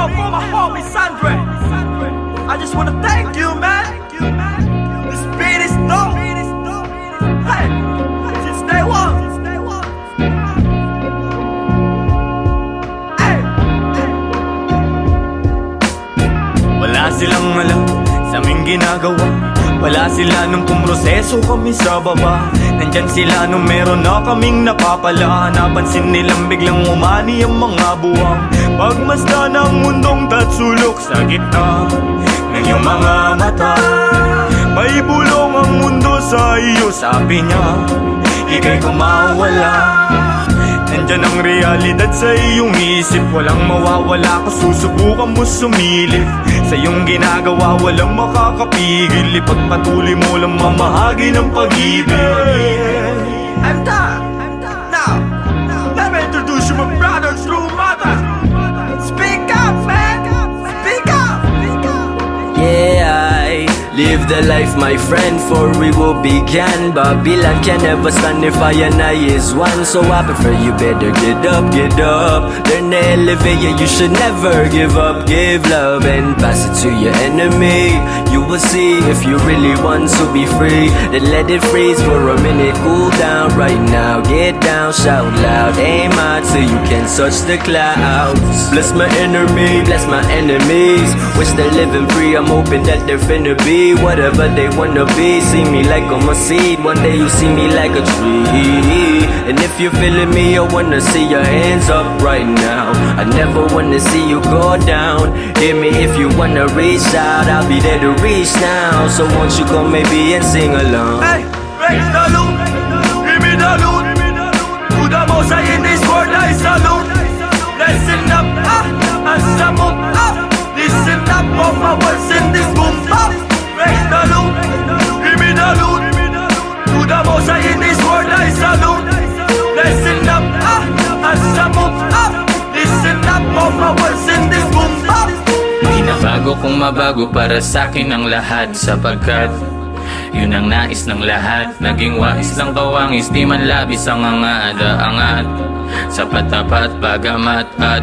go for my homie Sandre. I just wanna thank you, man. This beat is dope. Hey, since day one. Hey. Wala silang alam sa aming ginagawa. Wala sila nung pumroseso kami sa baba. Nandyan sila nung meron na kaming napapala. Napansin nilang biglang umani ang mga buwang. Pagmasdan ang mundong tatsulok sa gitna ng iyong mga mata. May bulong ang mundo sa iyo, sabi niya, ika'y kumawala. Nandyan ang realidad sa iyong isip. Walang mawawala kung susubukan mo sumilip. Sa iyong ginagawa walang makakapigil. Ipagpatuloy mo lang mamahagi ng pag-ibig. I'm done. Now, let me introduce you my brother, true mother. Speak up, man. Speak up. Yeah, I live the life, my friend, for we will begin. Babylon can never stand if I and I is one. So I prefer you better get up. Learn to elevate, yeah, you should never give up. Give love and pass it to your enemy. You will see if you really want to be free. Then let it freeze for a minute, cool down right now. Get down, shout loud, aim high till you can touch the clouds. Bless my enemy, bless my enemies. Wish they're living free, I'm hoping that they're finna be whatever they wanna be. See me like I'm a seed, one day you see me like a tree. And if you're feeling me, I wanna see your hands up right now. I never wanna see you go down. Hear me if you wanna reach out, I'll be there to reach now. So won't you come maybe and sing along? Hey, raise the loot, give me the loot. To the most high in this world I salute. Listen up, as I move up. Listen up, all my words in this boom up. Raise the loot, give me the loot. To the most high in this world I salute. Listen up, as I move up. Listen up, all my words in this boom up. Binabago kong mabago para sa'kin ang lahat, sapagkat yun ang nais ng lahat. Naging wais lang kawangis, di man labis ang angat. Sapat tapat bagamat at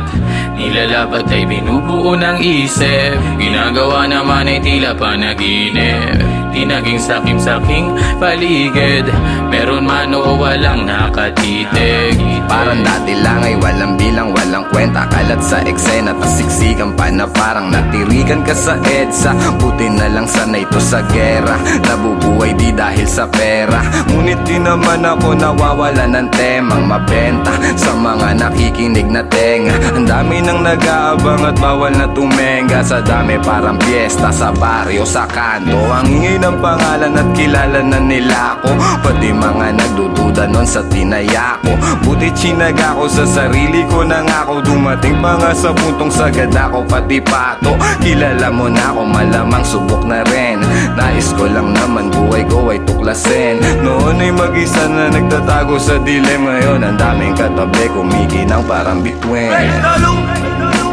nilalabat ay binubuo ng isip. Ginagawa naman ay tila panaginip. Di naging sakim-saking paligid. Meron man o walang nakatitig. Parang dati lang ay walang bilang, walang kwenta. Kalat sa eksena, tasiksikan pa na parang natirikan ka sa EDSA. Buti na lang sanay to sa gera. Nabubuhay di dahil sa pera. Ngunit di naman ako nawawala ng temang mabenta sa mga nakikinig na tenga. Ang dami nang nag-aabang at bawal na tumenga. Sa dami parang piyesta sa baryo, sa kanto. Ang ingay ng pangalan at kilala na nila ako. Pati mga nagdududa nun sa tinaya ko. Buti chinaga ko sa sarili ko na nga ako. Dumating pa nga sa puntong sagad ako pati pato. Kilala mo na ako, malamang subok na rin. Nais ko lang naman buhay ko ay tuklasin. Noon ay mag-isa na nagtatago sa dilim. Ngayon ang daming katabi, kumikinang parang bituin. Raise the loot,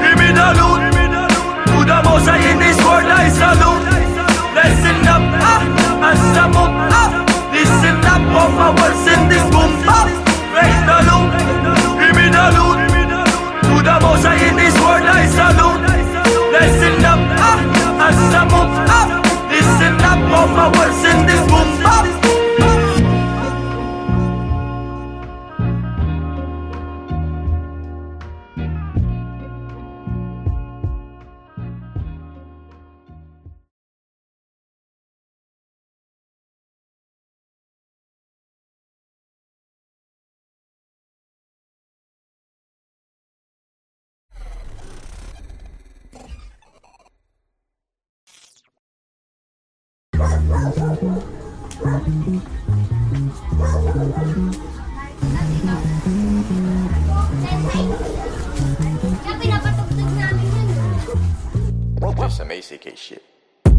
give me the loot. To the most high in this world I salute. Listen up, as I move up. Listen up, all my words in this boom up. Raise the loot, give me the loot. To the most high in this world I salute. Listen up, as I move up. Listen up, all my words in this boom up. Some ACK shit.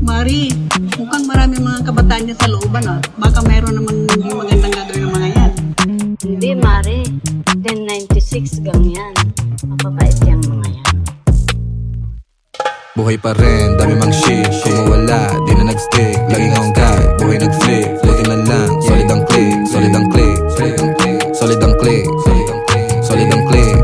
Mari, mukhang marami mga kabataan niya sa looban Baka mayroon namang hindi magandang gagawin ng mga yan. Hindi, Mari. 1096 gang yan. Mapapait yung mga yan. Buhay pa rin, dami mang shit. Kung mawala, di na nag-stick. Laging hanggang, buhay nag-flip. Floating na lang, solid ang click. Solid ang click. Solid ang click. Solid ang click. Solid ang click.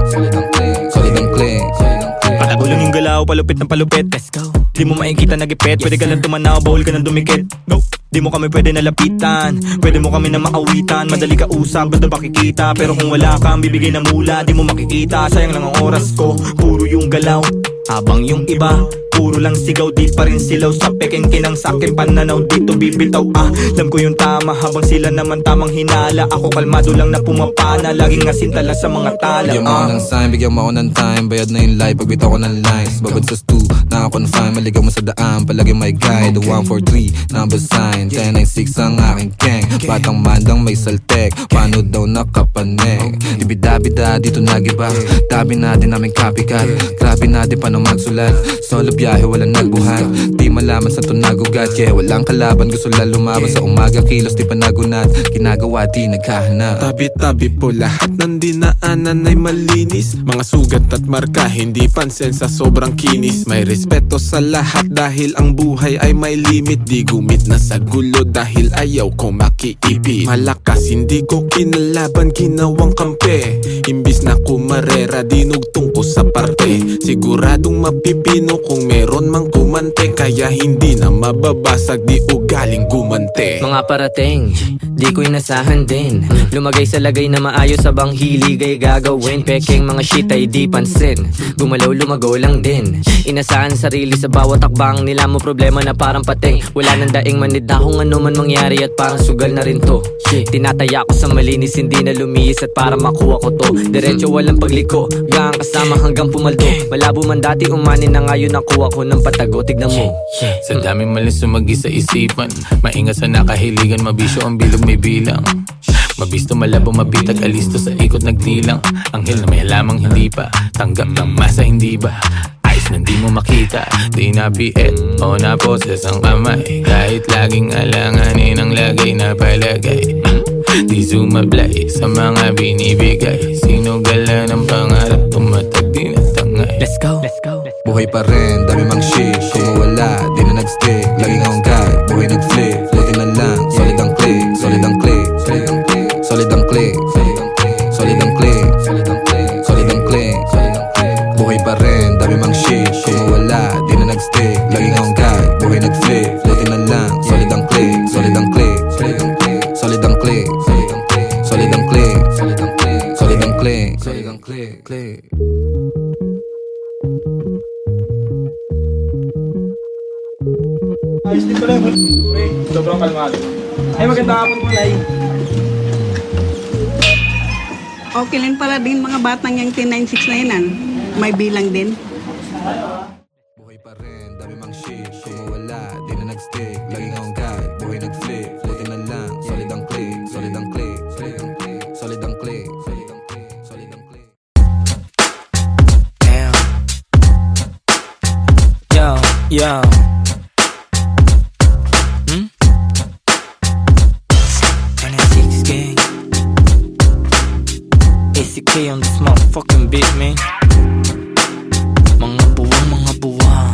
Patagulong yung galaw, palupit ng palupit. Let's go. Di mo makikita nagipit, pwede ka lang tumanaw, bawal ka nang dumikit. Go. Di mo kami pwede nalapitan, pwede mo kami na maawitan. Madali ka usap, basta makikita, pero kung wala kang bibigay na mula, di mo makikita. Sayang lang ang oras ko, puro yung galaw, habang yung iba puro lang sigaw, di pa rin silaw. Sa peking kinang sakin pananaw, dito bibitaw. Alam ko yung tama, habang sila naman tamang hinala. Ako kalmado lang na pumapana, laging asinta lang sa mga tala. Bigyan mo ako ng sign, bigyan mo ako ng time. Bayad na yung life, pagbitaw ko ng lines. Babad sa stu, naka-confine, maligaw mo sa daan. Palagi may guide, the 143, number sign 1096 ang aking gang. Batang mandang may saltek, paano daw nakapanek. Ibida-bida, dito nagiba. Tabi natin namin copycat. Grabe natin paano magsulat. Solo biyahe, walang nagbuhat. Di malaman sa tunagugat, yeah, walang kalaban. Gusto lang lumaban sa umaga, kilos di pa nagunat. Ginagawa di nagkahanap. Tabi-tabi po lahat ng dinaanan ay malinis. Mga sugat at marka, hindi pansin sa sobrang kinis. May respeto sa lahat dahil ang buhay ay may limit. Di gumit na sa gulo dahil ayaw ko makiipi. Malakas, hindi ko kinalaban, ginawang kampe. Imbis na kumarera, dinugtong ko sa parte. Siguradong mapipino kung meron mang kumante. Kaya hindi na mababasag, di ugaling gumante. Mga parating, di ko inasahan din. Lumagay sa lagay na maayos sa bang hilig ay gagawin. Peking mga shit ay di pansin. Gumalaw lumago lang din. Inasahan sarili sa bawat takbang nila mo, problema na parang pating. Wala nang daing manida kung ano man mangyari at parang sugal na rin to. Tinataya ko sa malinis, hindi na lumiis at para makuha ko to. Diretso walang pagliko, gang kasama hanggang pumaldo. Malabo man dati umani na ngayon nakuha ko ng patago, tignan mo. Sa daming malis sumagi sa isipan, maingat sa nakahiligan, mabisyo ang bilog may bilang. Mabisto, malabo, mabitag, alisto sa ikot nagdilang. Anghel na may halamang hindi pa tanggap ng masa, hindi ba? Ayos na di mo makita, di nabiet o naposes ang kamay. Kahit laging alanganin ang lagay na palagay. Di sumablay sa mga binibigay. Sinugala ng pangarap, tumatag di natangay. Let's go, let's go. Buhay pa rin, dami mang shit. Kung mawala, di na nag-stick. Laging akong guide, buhay nag-flip. Buti na lang, solid ang click. Solid ang click, solid ang click. Solid ang click, solid ang click. Solid ang click, buhay pa rin, dami mang shit. Kung mawala, di na nag-stick. Laging akong guide, buhay nag-flip. Buti na lang, solid ang click. Solid ang click, solid ang click. Solid ang click, solid ang click. Solid ang click. Ayos din pala, sobrang kalmado. Ay, magandang hapon po, Nay. Okay lang pala din mga batang yung 1096 na yan. May bilang din. Buhay pa rin, dami mang shit. Kung mawala, di na nag-stick. Laging akong guide, buhay nag-flip. Buti na lang, solid ang click. Solid ang click, solid ang click. Solid ang click, solid ang click. Solid ang click. Damn. Yo, yo. ACK on this motherfucking beat, man. Mga buwang.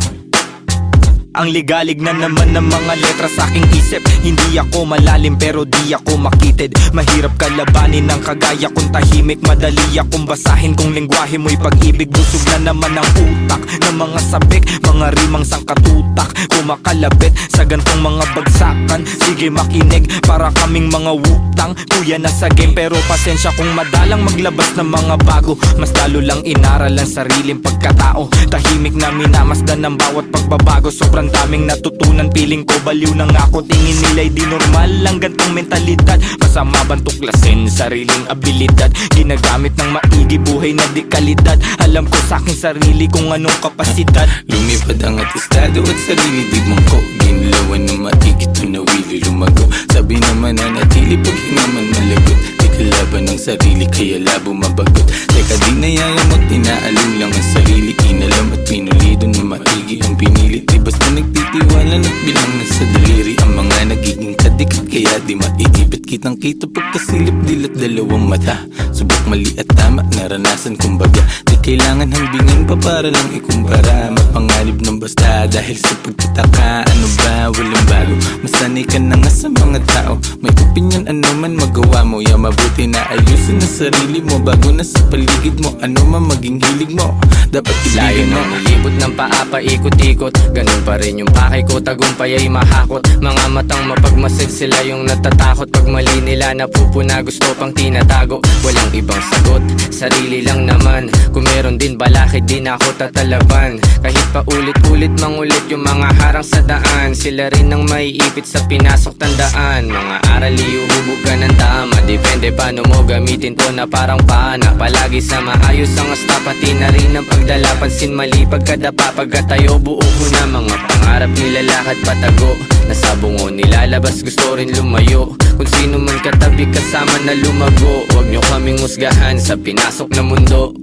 Ang ligalig na naman ng mga letra sa aking isip. Hindi ako malalim pero di ako makitid. Mahirap kalabanin ng kagaya kong tahimik. Madali akong basahin kung lengguwahe mo'y pag-ibig. Busog na naman ang utak ng mga sabik, mga rimang sangkatutak. Kumakalabit sa gantong mga bagsakan. Sige makinig, para kaming mga wutang. Kuya na sa game pero pasensya kung madalang maglabas ng mga bago. Mas lalo lang inaral ang sariling pagkatao. Tahimik na minamasdan ng bawat pagbabago. Sobrang daming natutunan, piling ko baliw na nga ako. Tingin nila'y di normal lang gantong mentalidad. Masama bang tuklasin sariling abilidad? Ginagamit ng maigi, buhay na di kalidad. Alam ko sa aking sarili kung anong kapasidad. Lumipad ang atestado at sarili di mangko. Ginlawan na maigi, tunawili lumago. Sabi naman na natili pag hinaman malagot. Di kalaban ng sarili kaya labo mabagot. Teka di nayayamot, inaalong lang ang sarili. Inalam at pinulido na maigi ang pinilit. Di basta nagtitiwala at bilang na sa daliri. Ang mga nagiging kadikit kaya di maiibit. kitang kita pagkasilip dilat dalawang mata. Subok mali at tama, naranasan kumbaga. Di kailangan hambingan pa para lang ikumpara. Mapangalib ng basta dahil sa pagtataka. Ano ba, walang bago, masanay ka na nga sa mga tao. May opinion, ano man magawa mo. Ya mabuti na ayusin na sarili mo. Bago na sa paligid mo, ano man maging hilig mo. Dapat Layo ibigan mo. ng libot ng paa paikot-ikot. Ganun pa rin yung pakay ko, tagumpay ay mahakot. Mga matang mapagmasid, sila yung natatakot. Pag mali nila napupuna, gusto pang tinatago. Walang ibang sagot, sarili lang naman. Kung meron din balakid, di na ako tatalaban. Kahit pa ulit-ulit mangulit yung mga harang sa daan. Sila rin ang maiipit sa pinasok tandaan. Mga aral iuhubog ka ng tama. Depende paano mo gamitin to na parang pana. Palagi sa maayos ang asta, pati na rin ang pagdala. Pansin mali pagkadapa, pagkatayo buo ko na. Mga pangarap nilalakad patago. Nasa bungo nilalabas, gusto rin lumayo. Kung sino man katabi kasama na lumago. Huwag nyo kaming husgahan sa pinasok na mundo.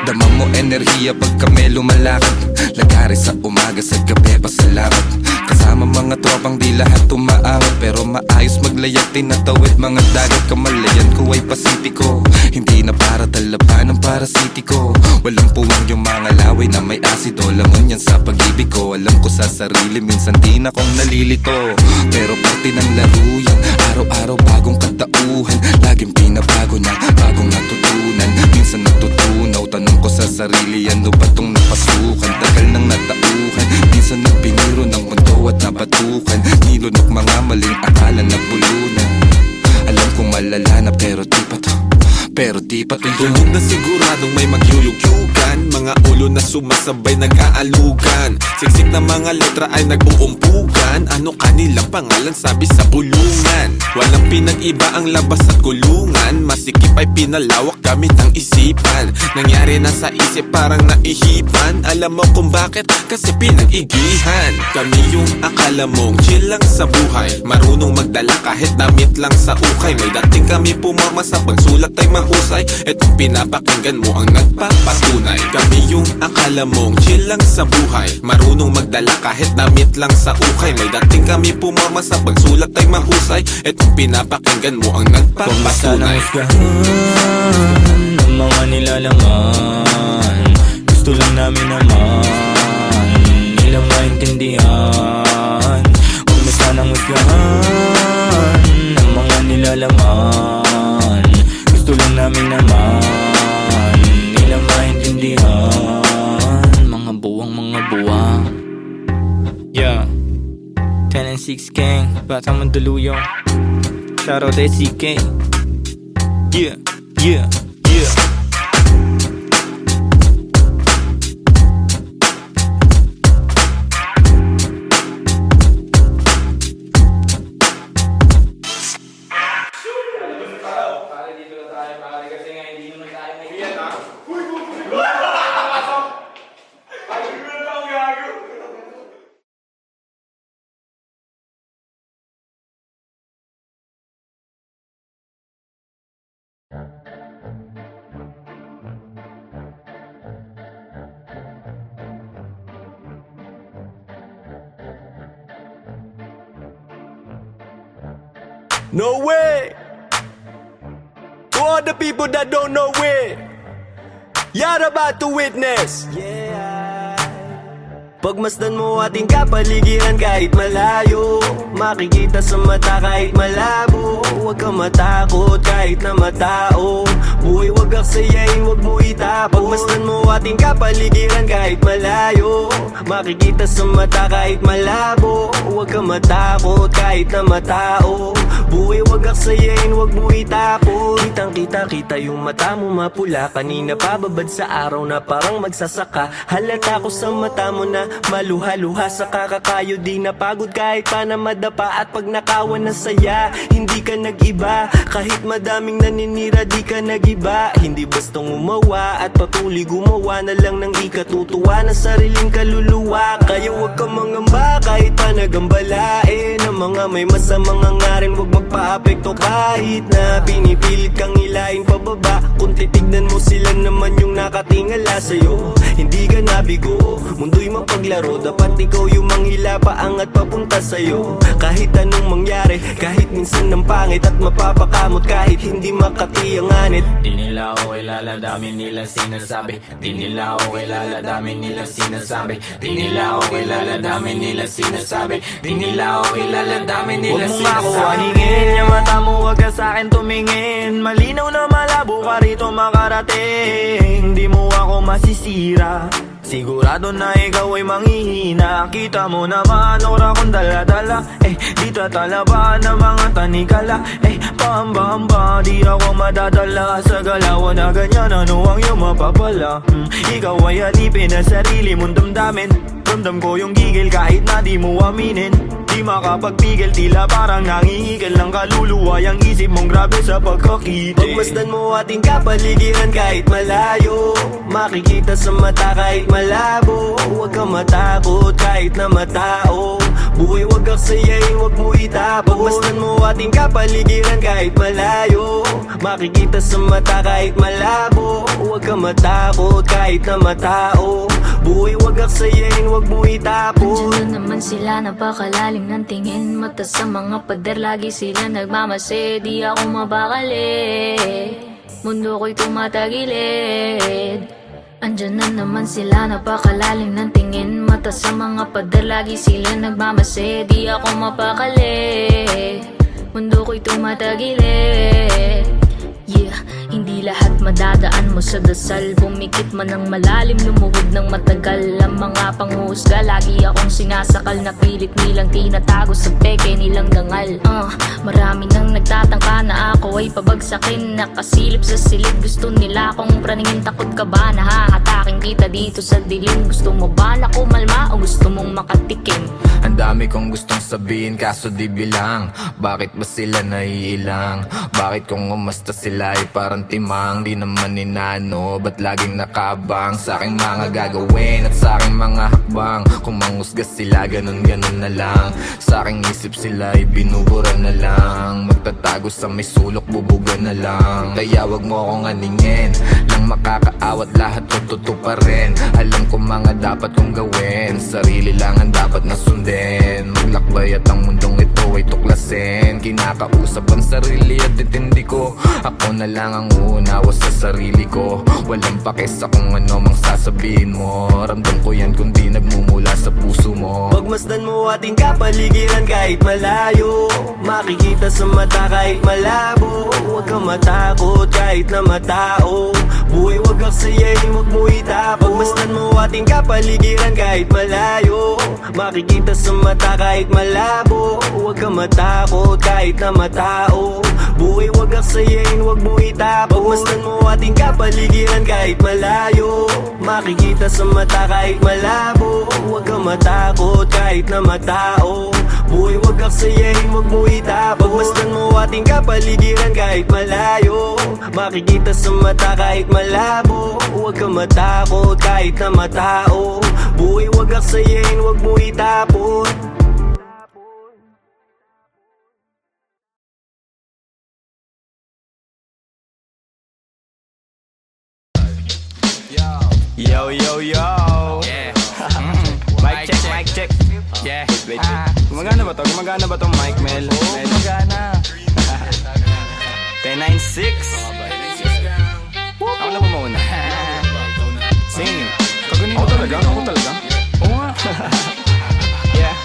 Dama mo enerhiya pag kami lumalakad. Lagari sa umaga, sa gabi pasalamat. Kasama mga tropang di lahat tumaawat. Pero maayos maglayag, tinatawid mga dagat. Kamalayan ko ay pasipiko. Hindi na para talaban ng parasitiko. Walang puwang yung mga laway na may asido. Lamon yan sa pag-ibig ko. Alam ko sa sarili, minsan di na kong nalilito. Pero parte ng laro yan. Araw-araw bagong katauhan. Laging pinabago na, bagong natutunan. Minsan natutunaw, tanong ko sa sarili, ano ba tong napasukan? Tagal nang natauhan, minsan nagpiniro ng mundo at napatukan. Nilunok mga maling akala na bulunan. Alam kong malala na pero di pa to, pero di pa to yun. Tulog na siguradong may magyuyugyugan. Mga ulo na sumasabay nag-aalugan. Siksik na mga letra ay nag-uumpugan. Ano kanilang pangalan sabi sa bulungan. Walang pinag-iba ang labas at kulungan. Masikip ay pinalawak gamit ang isipan. Nangyari na sa isip parang naihipan. Alam mo kung bakit? Kasi pinag-igihan. Kami yung akala mong chill lang sa buhay. Marunong magdala kahit damit lang sa ukay. May dating kami pumama sa pagsulat ay mahusay. Etong pinapakinggan mo ang nagpapatunay. Kami yung akala mong chill lang sa buhay. Marunong magdala kahit damit lang sa ukay. May dating kami pumama sa pagsulat ay mahusay. Etong pinapakinggan mo ang nagpapatunay. Ng mga nilalaman, gusto lang namin naman nilang maintindihan. Huwag mo sanang husgahan ng mga nilalaman, gusto lang namin naman nilang maintindihan. Mga buwang yeah, 10 and 6 gang, Batang Mandaluyong. Shoutout SCK. Yeah, yeah, yeah. No way! To all the people that don't know it, you're about to witness. Pagmasdan mo ating kapaligiran kahit malayo, makikita sa mata kahit malabo. Huwag kang matakot kahit na matao. Buhay wag aksayain, wag mo itapon. Pagmasdan mo ating kapaligiran kahit malayo, makikita sa mata kahit malabo. Huwag kang matakot kahit na matao. Buhay wag aksayain, wag mo itapon. Kitang kita yung mata mo mapula. Kanina pababad sa araw na parang magsasaka. Halata ko sa mata mo na maluha-luha sa kakakayo. Di napagod kahit pa na madapa. At pag nakawan na saya, hindi ka nag-iba. Kahit madaming naninira, di ka nag-iba. Hindi bastang umawa at patuloy gumawa na lang ng ikatutuwa ng sariling kaluluwa. Kaya huwag kang mangamba kahit pa nagambalain. Ang mga may masamang hangarin, huwag magpa-apekto kahit na pinipilit kang hilahin pababa. Kung titignan mo sila naman yung nakatingala sa'yo. Hindi ka nabigo, mundo'y mapaglaro. Dapat ikaw yung manghila paangat papunta sa'yo. Kahit anong mangyari, kahit minsan ng pangit at mapapakamot, kahit hindi makati ang anit. Di nila ako kilala, dami nila sinasabi. Di nila ako kilala, dami nila sinasabi. Di nila ako kilala, dami nila sinasabi. Di nila ako kilala, dami nila Huwag mo nga ako sinasabi. aningin, yung mata mo wag ka sa'kin tumingin. Malinaw na malabo ka rito makarating. Di mo ako masisira, sigurado na ikaw ay manghihina. Kita mo naman ora kong dala-dala, di tatalaban ng mga tanikala. Pahamba-hamba, di ako madadala sa galawan na ganyan. Ano ang iyong mapapala? Ikaw ay alipin na sarili mong damdamin. Ramdam ko yung gigil kahit na di mo aminin. Di makapagpigil, tila parang nangihigil ng kaluluwa. Yung isip mong grabe sa pagkakita. Pagmasdan mo ating kapaligiran kahit malayo. Makikita sa mata kahit malabo. Huwag kang matakot kahit na matao. Buhay wag aksayain, wag mo itapon. Pagmasdan mo ating kapaligiran kahit malayo. Makikita sa mata kahit malabo. Huwag kang matakot kahit na matao. Buhay wag aksayain, wag mo itapon. Andiyan na naman sila, napakalalim ng tingin. Mata sa mga pader, lagi sila nagmamase. Di ako mabakali, mundo ko'y tumatagilid. Andiyan na naman sila, napakalalim ng tingin. Mata sa mga pader, lagi sila nagmamase. Di ako mapakali, mundo ko'y tumatagilid. Yeah, hindi lahat madadaan mo sa dasal. Bumikit man ng malalim, lumuhod ng matagal. Ang mga panghusga, lagi akong sinasakal. Na pilit nilang tinatago sa peke nilang dangal. Marami nang nagtatangka na ako ay pabagsakin. Nakasilip sa silid, gusto nila akong praningin. Takot ka ba na hahatakin kita dito sa dilim? Gusto mo ba na kumalma o gusto mong makatikim? Ang dami kong gustong sabihin kaso di bilang. Bakit ba sila naiilang? Bakit kung umasta sila ay parang timang? Di naman inano, ba't laging nakabang sa aking mga gagawin at sa aking mga hakbang? Kung manghusga sila, ganun-ganun na lang. Sa aking isip sila ay binubura na lang. Magtatago sa may sulok, bubuga na lang. Kaya wag mo akong aningin, lang makakaawat lahat tututo pa rin. Alam ko mga dapat kong gawin, sarili lang ang dapat na sundin. Maglakbay at ang mundong ito ay tuklasin. Kinakausap ang sarili at intindi ko. Ako na lang ang uunawa sa sarili ko. Walang pake sa kung ano mang sasabihin mo. Ramdam ko yan kundi nagmumula sa puso mo. Pagmasdan mo ating kapaligiran kahit malayo. Makikita sa mata kahit malabo. Huwag kang matakot kahit na matao. Buhay wag aksayain, wag mo itapon. Pagmasdan mo ating kapaligiran kahit malayo. Makikita sa mata kahit malabo. Huwag kang matakot kahit na matao. Buhay wag aksayain, wag mo itapon. Pagmasdan mo ating kapaligiran kahit malayo. Makikita sa mata kahit malabo. Huwag kang matakot kahit na matao. Buhay wag aksayain, wag mo itapon. Pagmasdan mo ating kapaligiran kahit malayo. Makikita sa mata kahit malabo. Huwag kang matakot kahit na matao. Buhay wag aksayain, wag mo itapon. Yo, yo, yo. Yeah. Mic check, mic check. Yeah. Wait. Gumagana ba to? Gumagana ba tong mic, Mel? Oo, gumagana. 1096. Ako na ba mauna? Sing. Ako talaga? Oo nga. Yeah.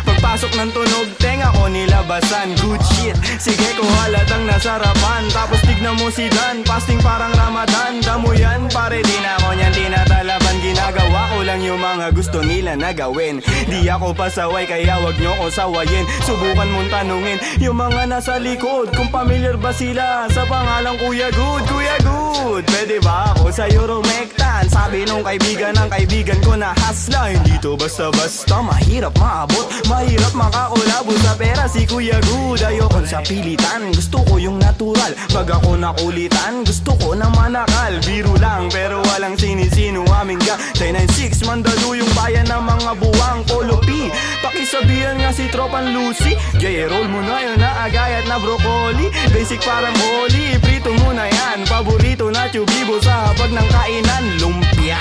Pagpasok ng tunog, tenga ko nilabasan. Good shit, sige ko halatang nasarapan. Tapos tignan mo si Dan, fasting parang Ramadan. Damo yan, pare di na ako niyan tinatalaban. Ginagawa ko lang yung mga gusto nila na gawin. Di ako pasaway kaya wag nyo ko sawayin. Subukan mong tanungin yung mga nasa likod kung familiar ba sila sa pangalang Kuya Good. Kuya Good, pwede ba ako sa Euromectan? Sabi nung kaibigan ng kaibigan ko na hasla. Hindi to basta-basta, mahirap maabot, mahirap makakulabo sa pera si Kuya Good. Ayokon sa pilitan, gusto ko yung natural. Pag ako nakulitan, gusto ko na manakal. Biro lang pero walang sinisino aming ga 996, mandalo yung bayan ng mga buwang kolopi. Pakisabihan nga si Tropan Lucy, Jay, roll mo na yun na agayat na broccoli. Basic parang holy, paborito mo na yan. Paborito na tubibo sa hapag ng kainan, lumpia.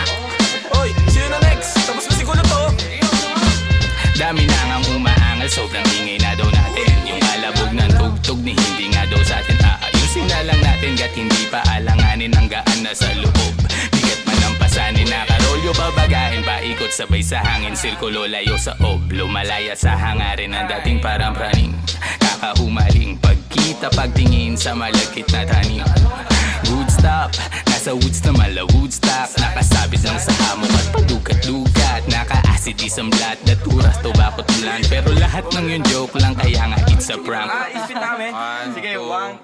Oy, sino na next? Tapos na siguro to. Dami na ngang umaangal, sobrang ingay na daw natin. Yung alabog ng tugtog ni hindi nga daw sa atin aayusin na lang natin. Gat hindi pa alanganin ang gaan na sa loob. Bigat man ang pasanin, nakarolyo babagain. Paikot sabay sa hangin, sirkulo layo sa oblo. Malaya sa hangarin ng dating parang praning. Kakahumaling pagkita, pagtingin sa malagkit na tanim. Woodstock, nasa woods na mala Woodstock. Nakasabit lang sa hamok at padukat-dukat. Naka-acid isang blat, naturas, tobacco tulan. Pero lahat ng yun joke lang, kaya nga it's a prank. Isipin namin. Sige, 1,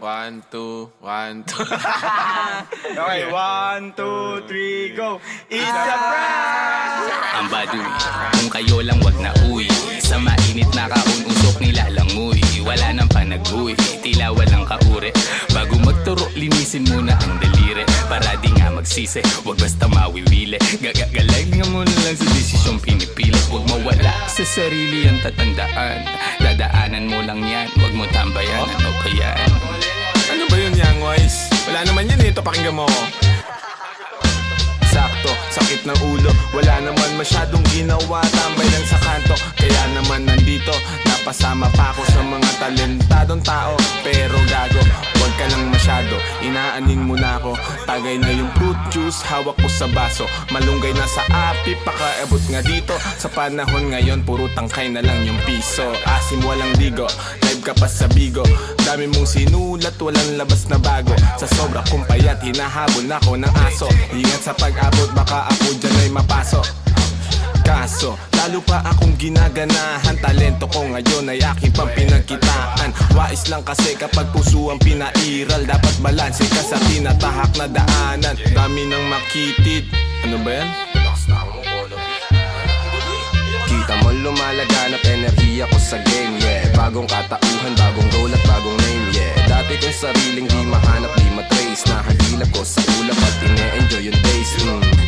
2, 1, 2. Okay, 1, 2, 3, go. It's a prank! Ang baduy, kung kayo lang wag na uwi. Sa mainit na kaun-usok nilalangoy. Wala nang panag-uwi, tila walang kauri. Bago magturo, linisin muna ang daliri. Para di nga magsisi, wag basta mawiwili. Gagagalag nga muna lang sa desisyong pinipili. Wag mawala sa sarili ang tatandaan. Dadaanan mo lang yan, wag mo tambayan. Ano ba yan? Ano ba yun, Young Wise? Wala naman yun ito, pakinggan mo. Sakto, sakit ng ulo. Wala naman masyadong ginawa, tambay lang sa kanto. Kaya naman nandito, napasama pa ako sa mga talentadong tao. Pero gago, wag ka lang masyado, inaanin mo na ako. Tagay na yung fruit juice, hawak ko sa baso. Malunggay na sa api, pakaabot nga dito. Sa panahon ngayon, puro tangkay na lang yung piso. Asim walang ligo, live ka pa sa bigo. Dami mong sinulat, walang labas na bago. Sa sobra kong payat, hinahabol na ako ng aso. Ingat sa pag-abot, baka ako dyan ay mapasok. Kaso, lalo pa akong ginaganahan. Talento ko ngayon ay aking pang pinagkitaan. Wais lang kasi kapag puso ang pinairal. Dapat balanse ka sa tinatahak na daanan. Dami ng makitid. Ano ba yan? Kita mo lumalaganap enerhiya ko sa game, yeah. Bagong katauhan, bagong role at bagong name, yeah. Dati kong sariling di mahanap, di matrace. Nahagilap ko sa ulap at ine-enjoy yung days.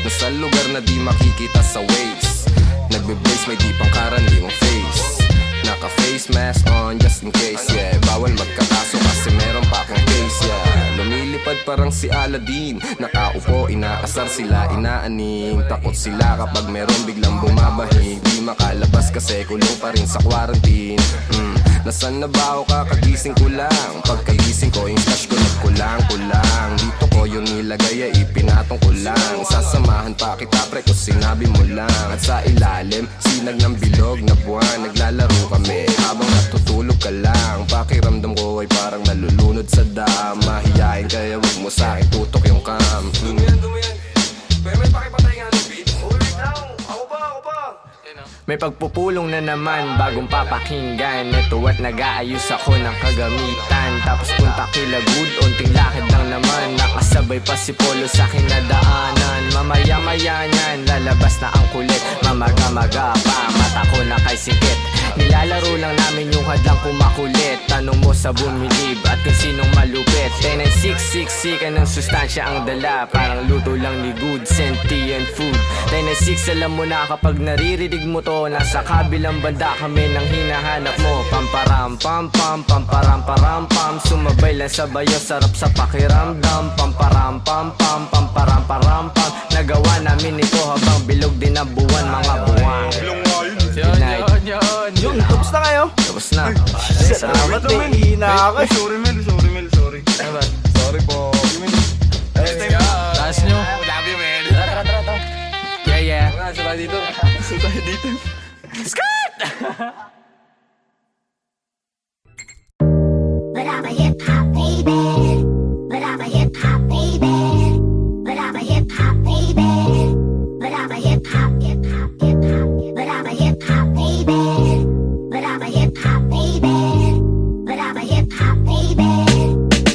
Nasa lugar na di makikita sa waves. Nagbe-blaze, may di pang karaniwang face. Naka-face mask on just in case, yeah. Bawal magkakaso kasi meron pa akong case, yeah. Lumilipad parang si Aladdin. Nakaupo, inaasar sila, inaaning. Takot sila kapag meron biglang bumabahing. Di makalabas kasi kulong pa rin sa quarantine. Nasaan na ba ako kakagising ko lang? Pagkagising ko, yung stash ko nagkulang-kulang. Dito ko yung nilagay ay ipinatong ko lang. Sasamahan pa kita pre kung sinabi mo lang. At sa ilalim, sinag ng bilog na buwan. Naglalaro kami habang natutulog ka lang. Pakiramdam ko ay parang nalulunod sa dam. Mahiyain kaya wag mo sa akin tutok yung cam. Dumiyan. Pero may pakipatay nga ng beat. Wait lang, ako pa. May pagpupulong na naman, bagong papakinggan. Ito at nag-aayos ako ng kagamitan. Tapos punta kila good, unting lakad lang naman. Nakasabay pa si Polo sa akin na daanan. Mamaya-maya niyan, lalabas na ang kulit. Mamaga-maga pa, mata ko na kay sikit. Nilalaro lang namin yung hadlang kumakulit. Tanong mo sa bumilib at kung sinong malupit. 10 and 6, siksikan ng sustansya ang dala. Parang luto lang ni good, sentient food. 10 and 6, alam mo na kapag naririnig mo to. Nasa kabilang banda kami nang hinahanap mo. Pamparam pam pam, pamparam param pam. Sumabay lang sa bayo, sarap sa pakiramdam. Pamparam pam pam, pamparam param pam. Nagawa namin ito habang bilog din ang buwan, mga buwan. Yun, tapos na kayo? Tapos na. Salamat eh, hina ako. Sorry. Sorry po. Taas nyo. Love you, man. Tara. Yeah. Sabay dito. But I'm a hip hop baby. But I'm a hip hop baby. But I'm a hip hop baby. But I'm a hip hop. But I'm a hip hop baby. But I'm a hip hop baby. But I'm a hip hop baby.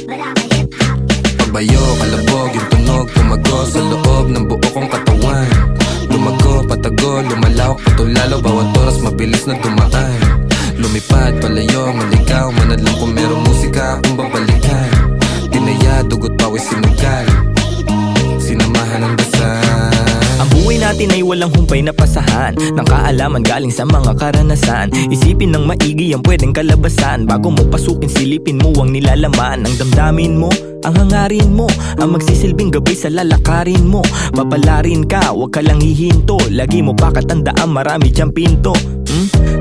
But I'm a hip hop. Pabayo, kalabog, yung tunog tumago sa loob ng buo kong katawan. Lumago, patago, lumalawak, patulalo. Bawat oras mabilis na dumaan. Lumipad, palayo, maligaw. Manadlang kung merong musika akong babalikan. Tinaya, dugot, pawis, sinugal. Sinamahan ng dasal. Ang buhay natin ay walang humpay na pasahan. Ng kaalaman galing sa mga karanasan. Isipin ng maigi ang pwedeng kalabasan. Bago mo pasukin, silipin mo ang nilalaman. Ang damdamin mo, Ang hangarin mo, ang magsisilbing gabay sa lalakarin mo. Papalarin ka, wag ka lang hihinto. Lagi mo pa katandaan, marami diyang pinto.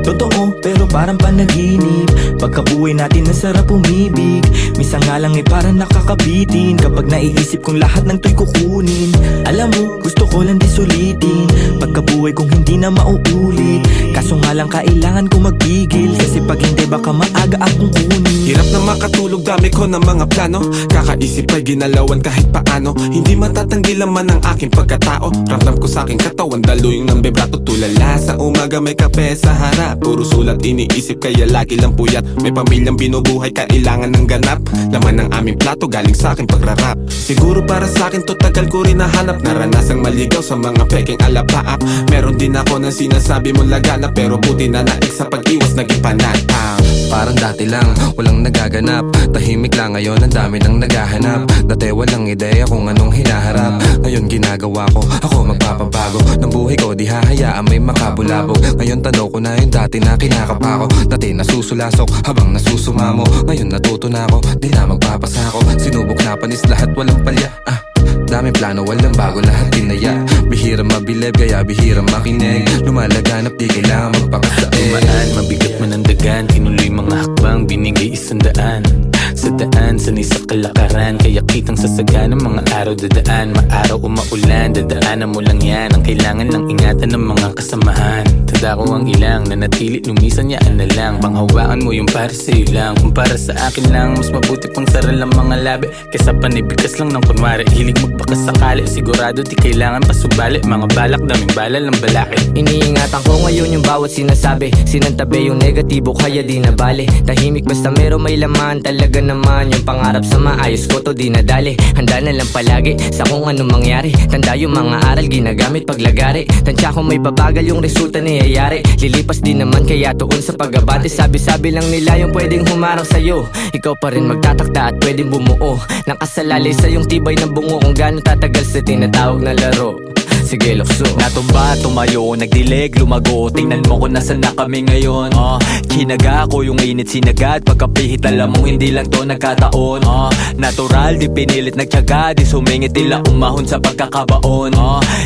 Totoo, pero parang panaginip. Pagkabuhay natin nasarap umibig. Minsan nga lang parang nakakabitin. Kapag naiisip kong lahat ng to'y kukunin. Alam mo, gusto ko lang di sulitin. Pagkabuhay kong hindi na mauulit. Kaso nga lang kailangan ko magpigil. Kasi pag hindi baka maaga akong kunin. Hirap na makatulog, dami ko ng mga plano. Kakaisip ay ginalawan kahit paano. Hindi matatanggi laman ang aking pagkatao. Ramdam ko sa aking katawan, daluyong ng bebrato. Tulala sa umaga may kape sa harap. Puro sulat iniisip kaya lagi lang puyat. May pamilyang binubuhay, kailangan ng ganap. Laman ng aming plato galing sa aking pagrarap. Siguro para sa akin to tagal ko rin nahanap. Naranasang maligaw sa mga peking alapaap. Meron din ako ng sinasabi mong lagana. Pero buti na naik sa pag-iwas naging panatang. Parang dati lang, walang nagaganap. Tahimik lang ngayon, ang dami nang naghahanap. Dati walang ideya kung anong hinaharap. Ngayon ginagawa ko, ako magpapabago. Ng buhay ko di hahayaan may makabulabog. Ngayon tanaw ko na yung dati na kinakapa ko. Dati nasusulasok habang nasusumamo. Ngayon natuto na ako, di na magpapasako. Sinubok na panis lahat walang palya. Daming plano, walang bago, lahat tinaya. Bihira mabilib, kaya bihira makinig. Lumalaganap, di kailangan magpakasain. Dumaan, mabigat man ang dagan. Tinuloy mga hakbang, binigay 100. Sa daan, sanay sa kalakaran. Kaya kitang sasagan ng mga araw dadaan. Maaraw o maulan, dadaanan mo lang yan. Ang kailangan lang ingatan ng mga kasamahan. Tanda ko ang ilang, nanatili lumisan yaan na lang. Panghawakan mo yung para sa'yo lang. Kung para sa akin lang, mas mabuti pang saral ang mga labi. Kesa panibigas lang ng kunwari. Hilig magbakas sakali, sigurado di kailangan pasubali. Mga balak, daming bala lang balaki. Iniingatan ko ngayon yung bawat sinasabi. Sinantabi yung negatibo kaya di na bale. Tahimik basta meron may laman. Talaga naman yung pangarap sa maayos ko to di nadali. Handa na lang palagi sa kung anong mangyari. Tanda yung mga aral ginagamit paglagari. Tansya ko may babagal yung resulta niyayari. Lilipas din naman kaya tuon sa pag-abante. Sabi-sabi lang nila yung pwedeng humarang sa'yo. Ikaw pa rin magtatakda at pwedeng bumuo. Nakasalalay sa yung tibay ng bungo. Kung gaano tatagal sa tinatawag na laro. Sige lukso. Natumba, tumayo, nagdilig, lumago. Tingnan mo kung nasan na kami ngayon. Kinaga ko yung init sinagad. Pagkapihit alam mong hindi lang to nagkataon. Natural, di pinilit nagtyaga. Di sumingit, tila umahon sa pagkakabaon.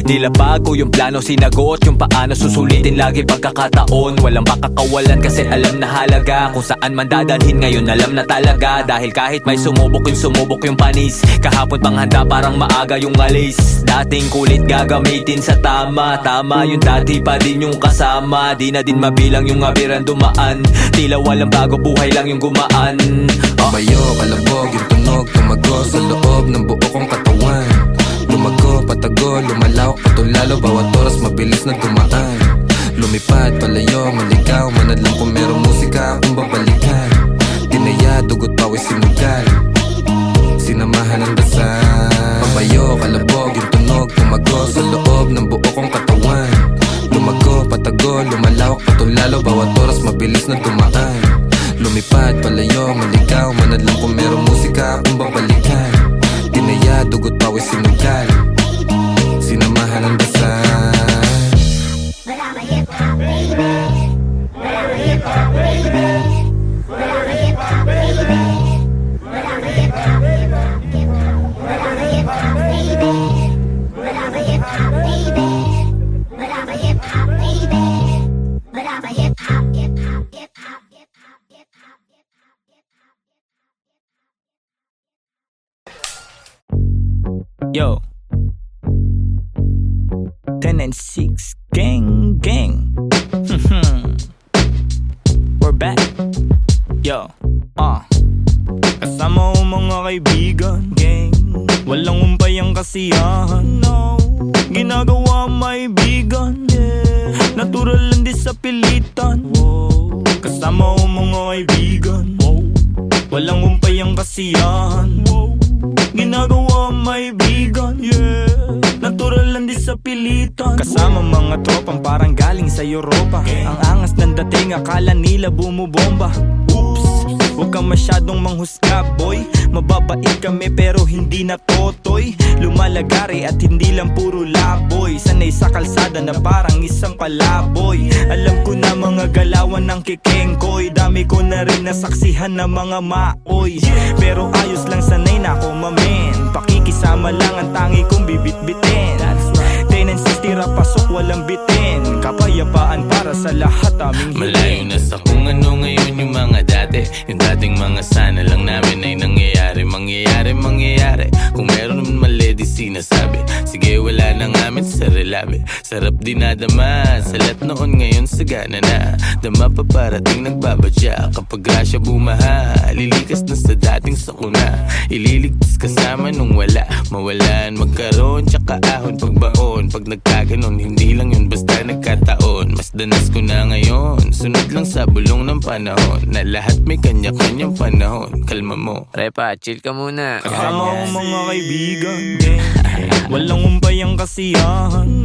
Nilapag ko yung plano, sinagot yung paano susulitin lagi pagkakataon. Walang makakawalan kasi alam na halaga. Kung saan man dadalhin ngayon alam na talaga. Dahil kahit may sumubok yung panis. Kahapon pang handa parang maaga yung alis. Dating kulit gagamitin sa tama. Tama yung dati pa din yung kasama. Di na din mabilang yung abiran dumaan. Tila walang bago, buhay lang yung gumaan. Bayo, kalabog, yung tunog, tumago sa loob ng buo kong katawan. Lumago, patago, lumalawak, patulalo. Bawat oras mabilis na dumaan. Lumipad, palayo, maligaw. Manadlang kung merong musika akong babalikan. Tinaya, dugot, pawis, sinugal. Sinamahan ng dasal. Pabayo, kalabog, yung tunog, tumago sa loob ng buo kong katawan. Lumago, patago, lumalawak, patulalo. Bawat oras mabilis na dumaan. Lumipad, palayo, maligaw. Manadlang kung merong musika akong babalikan. Tinaya, dugot, pawis, sinugal. Sinamahan ng dasal. But I'm a hip-hop baby. But I'm a hip-hop baby. But I'm a hip-hop baby. But I'm a hip-hop baby. But I'm a hip-hop baby. But I'm a hip-hop baby. But I'm a hip-hop baby. But I'm a hip-hop, hip-hop, hip-hop, hip-hop, hip-hop, hip-hop. Yo 10 and 6 gang gang. We're back. Yo kasama ko mga kaibigan, gang. Walang umpay ang kasiyahan, no. Ginagawa may bigan, yeah. Natural lang di sa pilitan, wow. Kasama ko mga kaibigan, wow. Walang umpay ang kasiyahan, wow. Ginagawa may bigan, yeah. Natural lang di sa pilitan. Kasama mga tropang parang galing sa Europa. Ang angas ng dating akala nila bumubomba. Oops, huwag kang masyadong manghusga boy. Mababait kami pero hindi na totoy. Lumalagari at hindi lang puro laboy. Sanay sa kalsada na parang isang palaboy. Alam ko na mga galawan ng kikengkoy. Dami ko na rin nasaksihan na mga maoy. Pero ayos lang, sanay na ako bitbitin. 10 and 60 rap pasok walang bitin. Kapayapaan para sa lahat aming Malayo na sa kung ano ngayon yung mga dati. Yung dating mga sana lang namin ay nangyayari. Mangyayari kung meron naman mali di sinasabi. Sige wala na ngamin sa relabe. Sarap dinadama sa lahat noon ngayon sagana na. Dama pa parating nagbabadya. Kapag grasya bumaha lilikas na sa dating sakuna. Ililigtas kasama nung wala. Mawalan magkaroon tsaka ahon pagbaon. Pag nagkaganon hindi lang yun basta nagkataon. Mas danas ko na ngayon. Sunod lang sa bulong ng panahon. Na lahat may kanya-kanyang panahon. Kalma mo Repa, chill ka muna. Kasama ko mga kaibigan, walang umpay ang kasiyahan.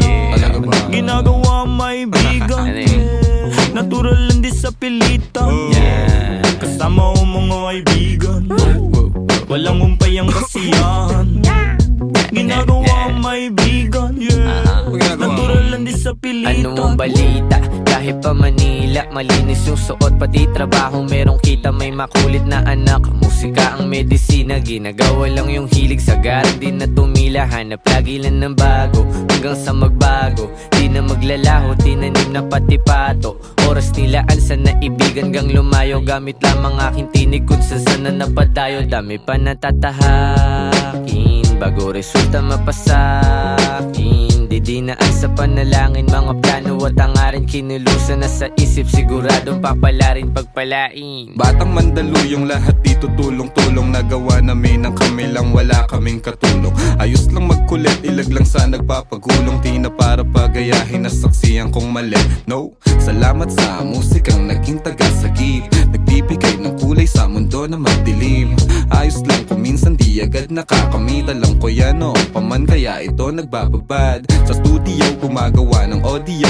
Ginagawa may bigan, natural lang di sa pilitan. Kasama ko mga kaibigan, walang umpay ang kasiyahan. Ginagawa may bigan, natural lang di sa pilitan. Ano mong balita? Kahit pa Manila, malinis yung suot pati trabaho, merong kita, may makulit na anak. Musika ang medisina, ginagawa lang yung hilig. Sa garang di na tumila, hanap lagi lang ng bago. Hanggang sa magbago, di na maglalaho, tinanim na pati pato. Oras nilaan sa naibigan gang lumayo. Gamit lamang aking tinig kung saan na napadayo. Dami pa natatahakin bago resulta mapasakin. Didinaan sa panalangin, mga plano at hangarin. Kinulusan na sa isip, siguradong papalarin pagpalain. Batang Mandaluyong lahat dito tulong-tulong. Nagawa namin ang kami lang, wala kaming katulong. Ayos lang magkulit, ilag lang sa nagpapagulong. Di na para pagayahin na saksiyan kong mali. No, salamat sa musikang naging tagasagip. Nagbibigay ng kulay sa mundo na madilim. Ayos lang kung minsan di agad nakakamit. Alam ko yan noong paman kaya ito nagbababad. Sa studio gumagawa ng audio.